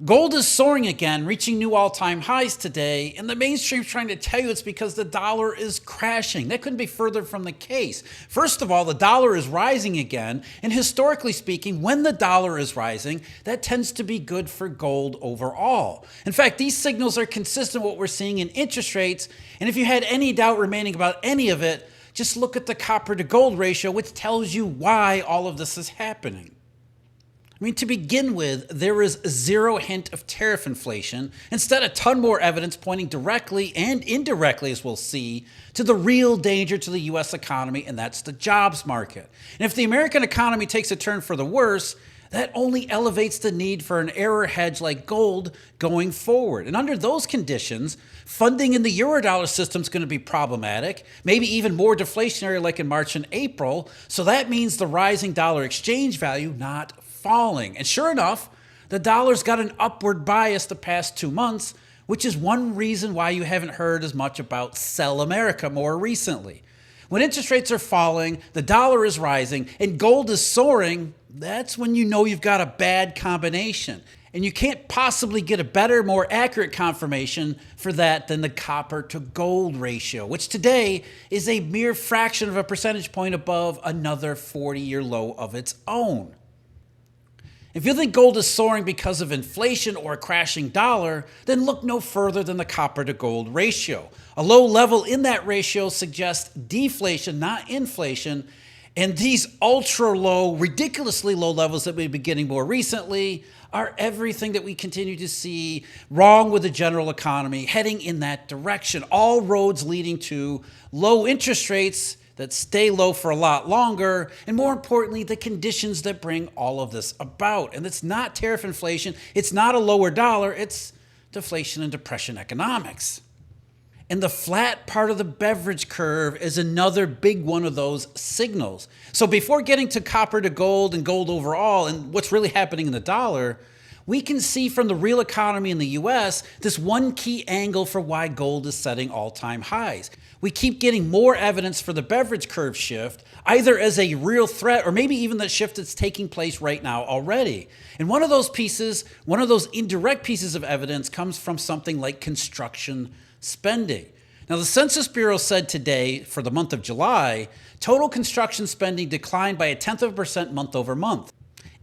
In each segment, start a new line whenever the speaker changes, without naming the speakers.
Gold is soaring again, reaching new all-time highs today, and the mainstream's trying to tell you it's because the dollar is crashing. That couldn't be further from the case. First of all, the dollar is rising again, and historically speaking, when the dollar is rising, that tends to be good for gold overall. In fact, these signals are consistent with what we're seeing in interest rates, and if you had any doubt remaining about any of it, just look at the copper to gold ratio, which tells you why all of this is happening. To begin with, there is zero hint of tariff inflation. Instead, a ton more evidence pointing directly and indirectly, as we'll see, to the real danger to the U.S. economy, and that's the jobs market. And if the American economy takes a turn for the worse, that only elevates the need for an error hedge like gold going forward. And under those conditions, funding in the Eurodollar system is going to be problematic, maybe even more deflationary like in March and April. So that means the rising dollar exchange value not falling. And sure enough, the dollar's got an upward bias the past 2 months, which is one reason why you haven't heard as much about Sell America more recently. When interest rates are falling, the dollar is rising, and gold is soaring, that's when you know you've got a bad combination. And you can't possibly get a better, more accurate confirmation for that than the copper to gold ratio, which today is a mere fraction of a percentage point above another 40-year low of its own. If you think gold is soaring because of inflation or a crashing dollar, then look no further than the copper to gold ratio. A low level in that ratio suggests deflation, not inflation, and these ultra low, ridiculously low levels that we've been getting more recently are everything that we continue to see wrong with the general economy heading in that direction. All roads leading to low interest rates that stay low for a lot longer, and more importantly, the conditions that bring all of this about. And it's not tariff inflation, it's not a lower dollar, it's deflation and depression economics. And the flat part of the beverage curve is another big one of those signals. So before getting to copper to gold and gold overall and what's really happening in the dollar, we can see from the real economy in the US this one key angle for why gold is setting all-time highs. We keep getting more evidence for the beverage curve shift, either as a real threat or maybe even the shift that's taking place right now already. And one of those indirect pieces of evidence comes from something like construction spending. Now, the Census Bureau said today, for the month of July, total construction spending declined by 0.1% month over month.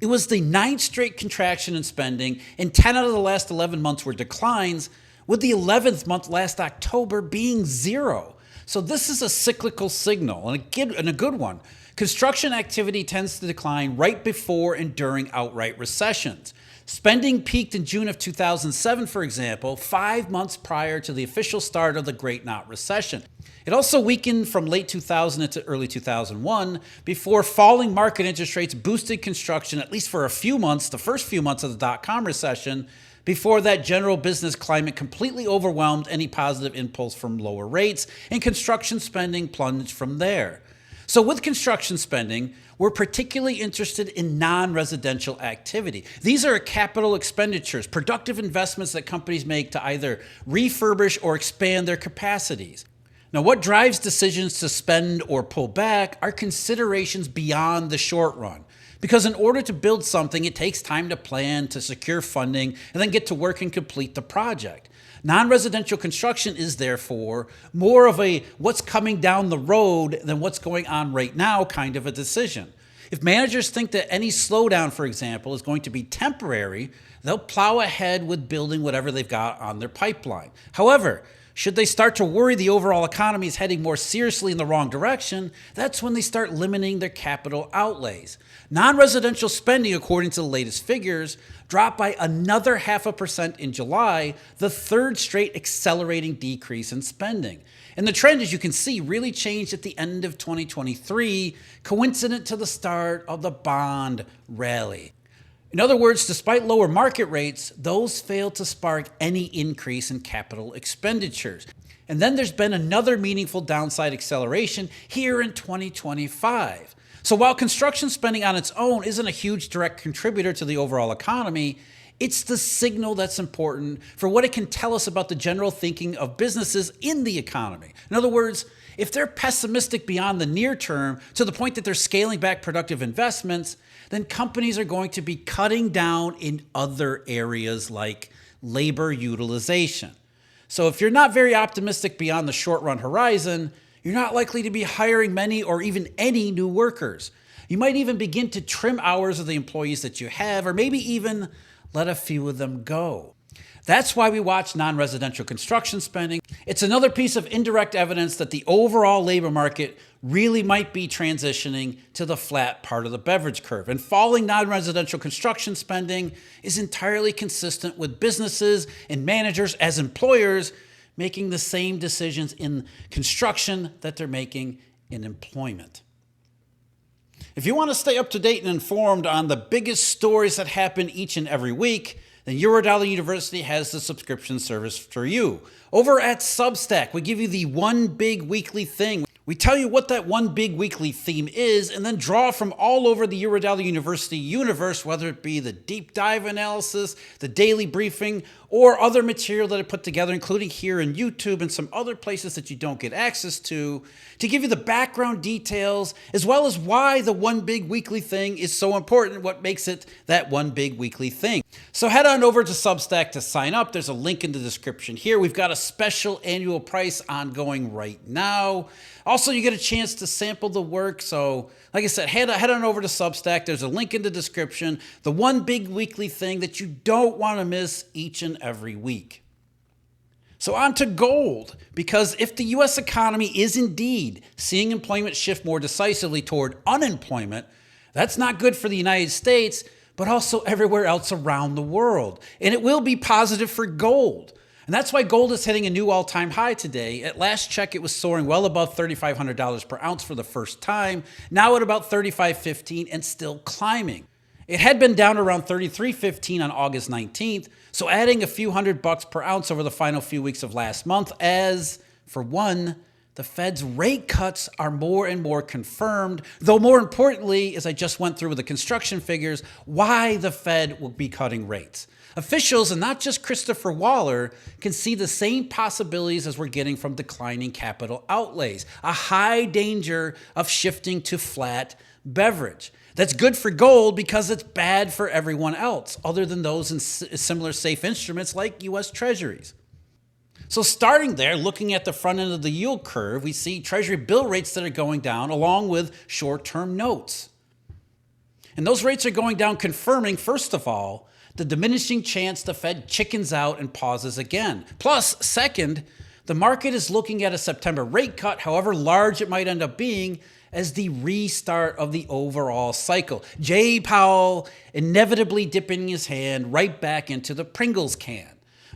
It was the 9th straight contraction in spending, and 10 out of the last 11 months were declines, with the 11th month last October being 0. So this is a cyclical signal, and a good one. Construction activity tends to decline right before and during outright recessions. Spending peaked in June of 2007, for example, 5 months prior to the official start of the Great Not Recession. It also weakened from late 2000 into early 2001 before falling market interest rates boosted construction at least for a few months, the first few months of the dot-com recession, before that general business climate completely overwhelmed any positive impulse from lower rates, and construction spending plunged from there. So with construction spending, we're particularly interested in non-residential activity. These are capital expenditures, productive investments that companies make to either refurbish or expand their capacities. Now, what drives decisions to spend or pull back are considerations beyond the short run. Because in order to build something, it takes time to plan, to secure funding, and then get to work and complete the project. Non-residential construction is therefore more of a what's coming down the road than what's going on right now kind of a decision. If managers think that any slowdown, for example, is going to be temporary, they'll plow ahead with building whatever they've got on their pipeline. However, should they start to worry the overall economy is heading more seriously in the wrong direction, that's when they start limiting their capital outlays. Non-residential spending, according to the latest figures, dropped by another 0.5% in July, the third straight accelerating decrease in spending. And the trend, as you can see, really changed at the end of 2023, coincident to the start of the bond rally. In other words, despite lower market rates, those failed to spark any increase in capital expenditures. And then there's been another meaningful downside acceleration here in 2025. So while construction spending on its own isn't a huge direct contributor to the overall economy, it's the signal that's important for what it can tell us about the general thinking of businesses in the economy. In other words, If they're pessimistic beyond the near term to the point that they're scaling back productive investments, then companies are going to be cutting down in other areas like labor utilization. So if you're not very optimistic beyond the short-run horizon, you're not likely to be hiring many or even any new workers. You might even begin to trim hours of the employees that you have, or maybe even let a few of them go. That's why we watch non-residential construction spending. It's another piece of indirect evidence that the overall labor market really might be transitioning to the flat part of the beverage curve. And falling non-residential construction spending is entirely consistent with businesses and managers as employers making the same decisions in construction that they're making in employment. If you want to stay up to date and informed on the biggest stories that happen each and every week, then Eurodollar University has the subscription service for you. Over at Substack, we give you the one big weekly thing. We tell you what that one big weekly theme is and then draw from all over the Eurodollar University universe, whether it be the deep dive analysis, the daily briefing, or other material that I put together, including here in YouTube and some other places that you don't get access to give you the background details, as well as why the one big weekly thing is so important, what makes it that one big weekly thing. So head on over to Substack to sign up. There's a link in the description here. We've got a special annual price ongoing right now. Also, you get a chance to sample the work. So like I said, head on over to Substack. There's a link in the description. The one big weekly thing that you don't want to miss each and every week. So on to gold, because if the U.S. economy is indeed seeing employment shift more decisively toward unemployment, that's not good for the United States, but also everywhere else around the world. And it will be positive for gold. And that's why gold is hitting a new all-time high today. At last check, it was soaring well above $3,500 per ounce for the first time, now at about $3,515 and still climbing. It had been down around $33.15 on August 19th, so adding a few $100 per ounce over the final few weeks of last month as, for one, the Fed's rate cuts are more and more confirmed, though more importantly, as I just went through with the construction figures, why the Fed will be cutting rates. Officials, and not just Christopher Waller, can see the same possibilities as we're getting from declining capital outlays, a high danger of shifting to flat beverage. That's good for gold because it's bad for everyone else, other than those in similar safe instruments like U.S. Treasuries. So starting there, looking at the front end of the yield curve, we see Treasury bill rates that are going down along with short-term notes. And those rates are going down, confirming, first of all, the diminishing chance the Fed chickens out and pauses again. Plus, second, the market is looking at a September rate cut, however large it might end up being, as the restart of the overall cycle. Jay Powell inevitably dipping his hand right back into the Pringles can.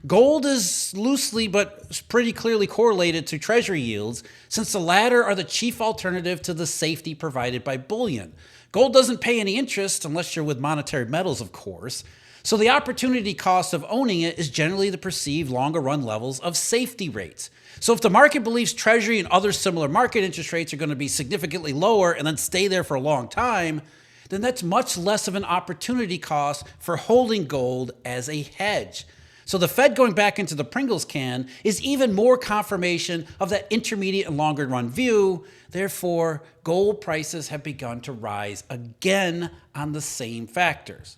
Gold is loosely but pretty clearly correlated to Treasury yields, since the latter are the chief alternative to the safety provided by bullion. Gold doesn't pay any interest unless you're with monetary metals, of course. So the opportunity cost of owning it is generally the perceived longer run levels of safety rates. So if the market believes Treasury and other similar market interest rates are going to be significantly lower and then stay there for a long time, then that's much less of an opportunity cost for holding gold as a hedge. So the Fed going back into the Pringles can is even more confirmation of that intermediate and longer run view. Therefore, gold prices have begun to rise again on the same factors.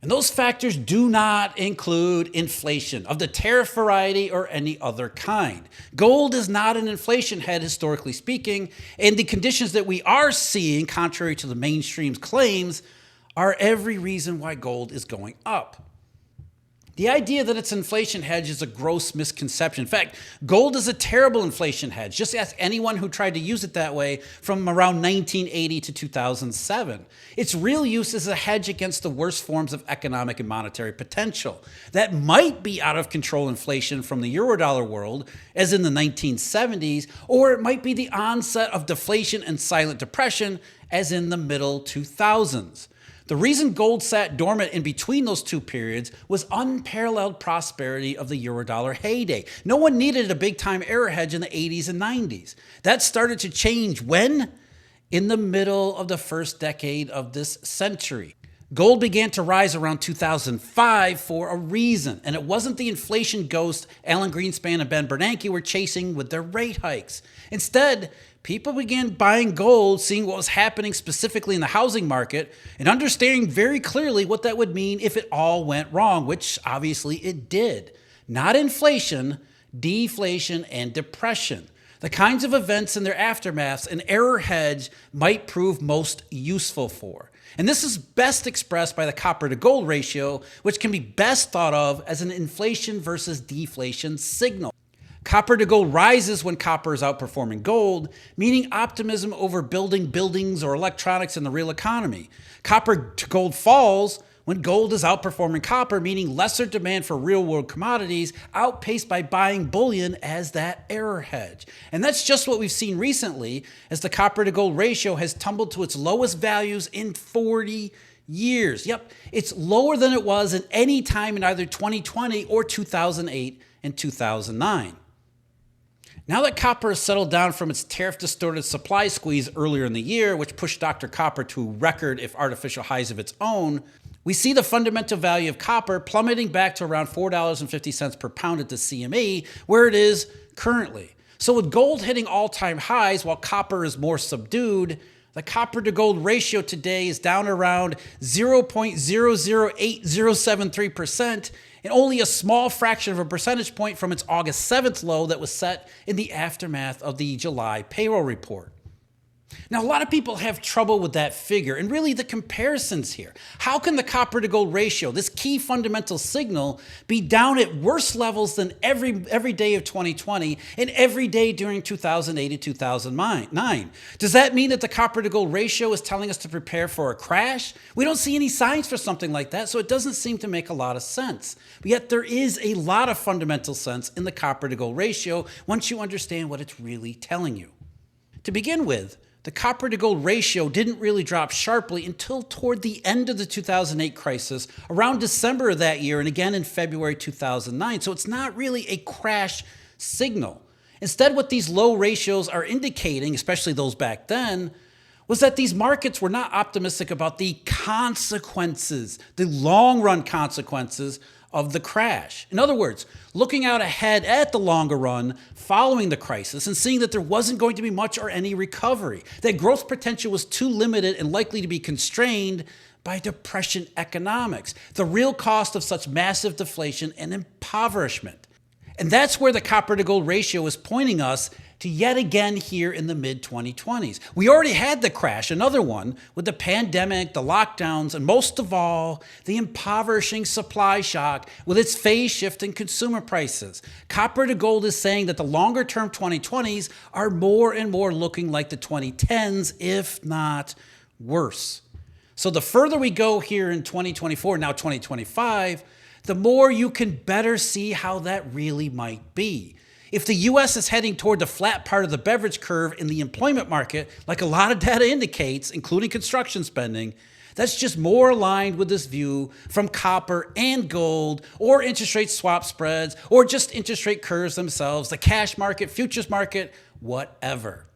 And those factors do not include inflation of the tariff variety or any other kind. Gold is not an inflation hedge, historically speaking, and the conditions that we are seeing, contrary to the mainstream's claims, are every reason why gold is going up. The idea that it's an inflation hedge is a gross misconception. In fact, gold is a terrible inflation hedge. Just ask anyone who tried to use it that way from around 1980 to 2007. Its real use is a hedge against the worst forms of economic and monetary potential. That might be out of control inflation from the Eurodollar world, as in the 1970s, or it might be the onset of deflation and silent depression, as in the middle 2000s. The reason gold sat dormant in between those two periods was unparalleled prosperity of the Eurodollar heyday. No one needed a big-time error hedge in the 80s and 90s. That started to change when? In the middle of the first decade of this century. Gold began to rise around 2005 for a reason, and it wasn't the inflation ghost Alan Greenspan and Ben Bernanke were chasing with their rate hikes. Instead, people began buying gold, seeing what was happening specifically in the housing market, and understanding very clearly what that would mean if it all went wrong, which obviously it did. Not inflation, deflation, and depression. The kinds of events and their aftermaths an error hedge might prove most useful for. And this is best expressed by the copper to gold ratio, which can be best thought of as an inflation versus deflation signal. Copper to gold rises when copper is outperforming gold, meaning optimism over building buildings or electronics in the real economy. Copper to gold falls when gold is outperforming copper, meaning lesser demand for real-world commodities outpaced by buying bullion as that error hedge. And that's just what we've seen recently as the copper to gold ratio has tumbled to its lowest values in 40 years. Yep, it's lower than it was at any time in either 2020 or 2008 and 2009. Now that copper has settled down from its tariff-distorted supply squeeze earlier in the year, which pushed Dr. Copper to record, if artificial, highs of its own, we see the fundamental value of copper plummeting back to around $4.50 per pound at the CME, where it is currently. So with gold hitting all-time highs while copper is more subdued, the copper to gold ratio today is down around 0.008073%, and only a small fraction of a percentage point from its August 7th low that was set in the aftermath of the July payroll report. Now, a lot of people have trouble with that figure and really the comparisons here. How can the copper to gold ratio, this key fundamental signal, be down at worse levels than every day of 2020 and every day during 2008 and 2009? Does that mean that the copper to gold ratio is telling us to prepare for a crash? We don't see any signs for something like that, so it doesn't seem to make a lot of sense. But yet there is a lot of fundamental sense in the copper to gold ratio once you understand what it's really telling you. To begin with, the copper to gold ratio didn't really drop sharply until toward the end of the 2008 crisis, around December of that year, and again in February 2009. So it's not really a crash signal. Instead, what these low ratios are indicating, especially those back then, was that these markets were not optimistic about the consequences, the long-run consequences of the crash. In other words, looking out ahead at the longer run following the crisis and seeing that there wasn't going to be much or any recovery, that growth potential was too limited and likely to be constrained by depression economics, the real cost of such massive deflation and impoverishment. And that's where the copper to gold ratio is pointing us to yet again here in the mid-2020s. We already had the crash, another one, with the pandemic, the lockdowns, and most of all, the impoverishing supply shock with its phase shift in consumer prices. Copper to gold is saying that the longer-term 2020s are more and more looking like the 2010s, if not worse. So the further we go here in 2024, now 2025, the more you can better see how that really might be. If the U.S. is heading toward the flat part of the beverage curve in the employment market, like a lot of data indicates, including construction spending, that's just more aligned with this view from copper and gold, or interest rate swap spreads, or just interest rate curves themselves, the cash market, futures market, whatever.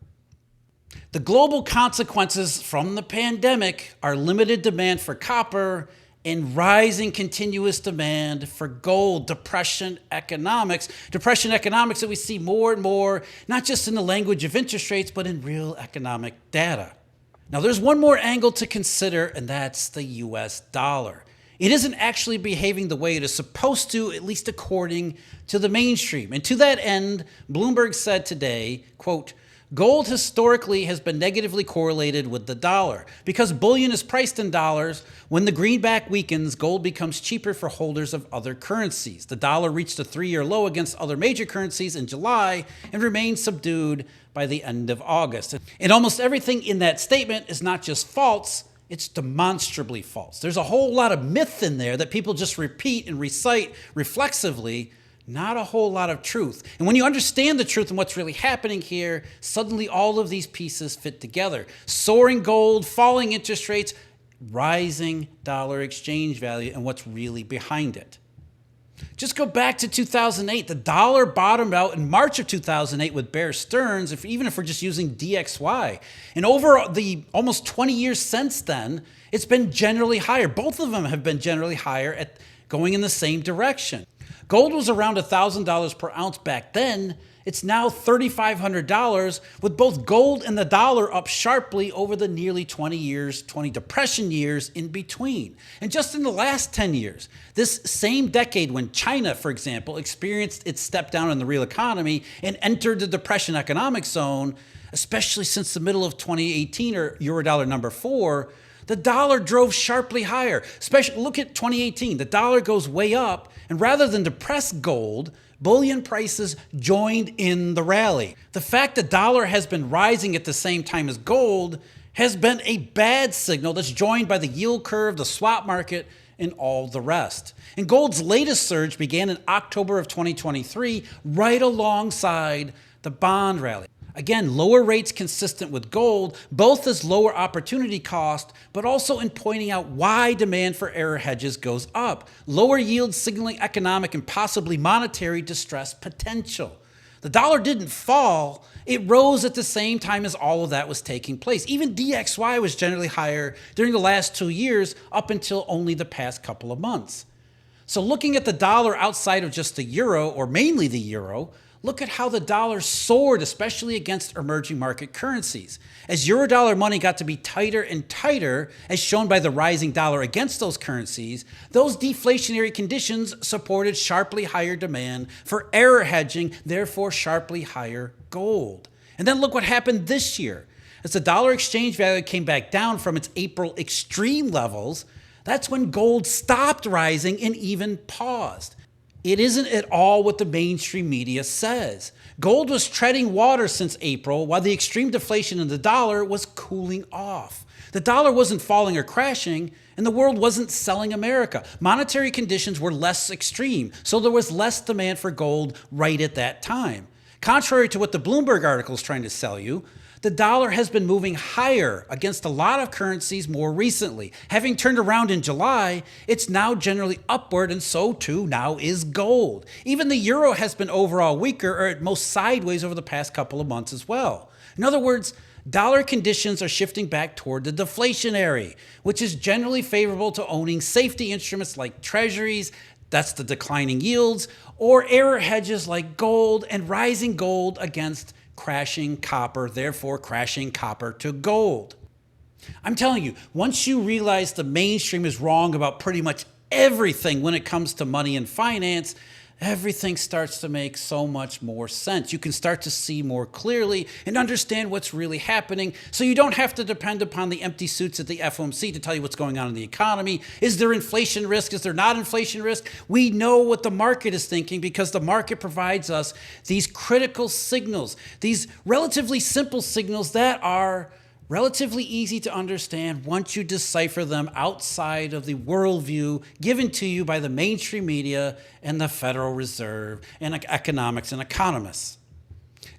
The global consequences from the pandemic are limited demand for copper and rising continuous demand for gold, depression economics that we see more and more, not just in the language of interest rates, but in real economic data. Now, there's one more angle to consider, and that's the US dollar. It isn't actually behaving the way it is supposed to, at least according to the mainstream. And to that end, Bloomberg said today, quote, "Gold historically has been negatively correlated with the dollar. Because bullion is priced in dollars, when the greenback weakens, gold becomes cheaper for holders of other currencies. The dollar reached a 3-year low against other major currencies in July and remained subdued by the end of August." And almost everything in that statement is not just false, it's demonstrably false. There's a whole lot of myth in there that people just repeat and recite reflexively, not a whole lot of truth. And when you understand the truth and what's really happening here, suddenly all of these pieces fit together. Soaring gold, falling interest rates, rising dollar exchange value, and what's really behind it. Just go back to 2008. The dollar bottomed out in March of 2008 with Bear Stearns, even if we're just using DXY. And over the almost 20 years since then, it's been generally higher. Both of them have been generally higher, going in the same direction. Gold was around $1,000 per ounce back then. It's now $3,500, with both gold and the dollar up sharply over the nearly 20 depression years in between. And just in the last 10 years, this same decade when China, for example, experienced its step down in the real economy and entered the depression economic zone, especially since the middle of 2018 or Eurodollar number 4, the dollar drove sharply higher. Look at 2018. The dollar goes way up, and rather than depress gold, bullion prices joined in the rally. The fact the dollar has been rising at the same time as gold has been a bad signal that's joined by the yield curve, the swap market, and all the rest. And gold's latest surge began in October of 2023, right alongside the bond rally. Again, lower rates consistent with gold, both as lower opportunity cost, but also in pointing out why demand for error hedges goes up. Lower yields signaling economic and possibly monetary distress potential. The dollar didn't fall, it rose at the same time as all of that was taking place. Even DXY was generally higher during the last 2 years, up until only the past couple of months. So looking at the dollar outside of just the euro, or mainly the euro, look at how the dollar soared, especially against emerging market currencies. As Eurodollar money got to be tighter and tighter, as shown by the rising dollar against those currencies, those deflationary conditions supported sharply higher demand for error hedging, therefore sharply higher gold. And then look what happened this year. As the dollar exchange value came back down from its April extreme levels, that's when gold stopped rising and even paused. It isn't at all what the mainstream media says. Gold was treading water since April, while the extreme deflation in the dollar was cooling off. The dollar wasn't falling or crashing, and the world wasn't selling America. Monetary conditions were less extreme, so there was less demand for gold right at that time. Contrary to what the Bloomberg article is trying to sell you, the dollar has been moving higher against a lot of currencies more recently. Having turned around in July, it's now generally upward, and so too now is gold. Even the euro has been overall weaker, or at most sideways, over the past couple of months as well. In other words, dollar conditions are shifting back toward the deflationary, which is generally favorable to owning safety instruments like treasuries, that's the declining yields, or error hedges like gold, and rising gold against crashing copper, therefore crashing copper to gold. I'm telling you, once you realize the mainstream is wrong about pretty much everything when it comes to money and finance, everything starts to make so much more sense. You can start to see more clearly and understand what's really happening, so you don't have to depend upon the empty suits at the FOMC to tell you what's going on in the economy. Is there inflation risk? Is there not inflation risk? We know what the market is thinking because the market provides us these critical signals, these relatively simple signals that are relatively easy to understand once you decipher them outside of the worldview given to you by the mainstream media and the Federal Reserve and economics and economists.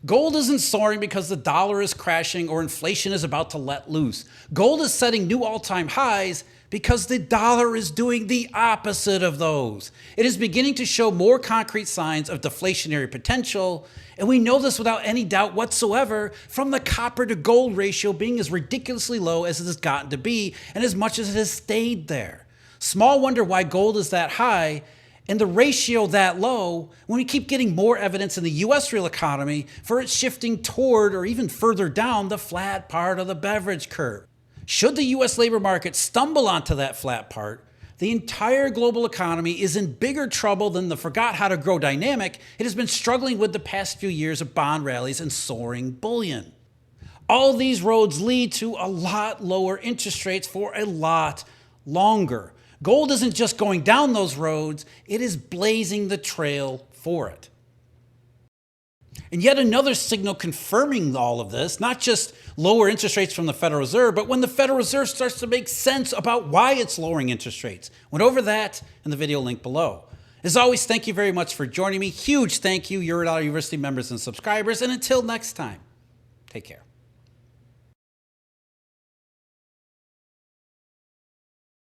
Gold isn't soaring because the dollar is crashing or inflation is about to let loose. Gold is setting new all-time highs because the dollar is doing the opposite of those. It is beginning to show more concrete signs of deflationary potential, and we know this without any doubt whatsoever from the copper to gold ratio being as ridiculously low as it has gotten to be, and as much as it has stayed there. Small wonder why gold is that high and the ratio that low when we keep getting more evidence in the US real economy for it shifting toward or even further down the flat part of the beverage curve. Should the US labor market stumble onto that flat part, the entire global economy is in bigger trouble than the forgot how to grow dynamic it has been struggling with the past few years of bond rallies and soaring bullion. All these roads lead to a lot lower interest rates for a lot longer. Gold isn't just going down those roads, it is blazing the trail for it. And yet another signal confirming all of this, not just lower interest rates from the Federal Reserve, but when the Federal Reserve starts to make sense about why it's lowering interest rates. Went over that in the video link below. As always, thank you very much for joining me. Huge thank you, Eurodollar University members and subscribers. And until next time, take care.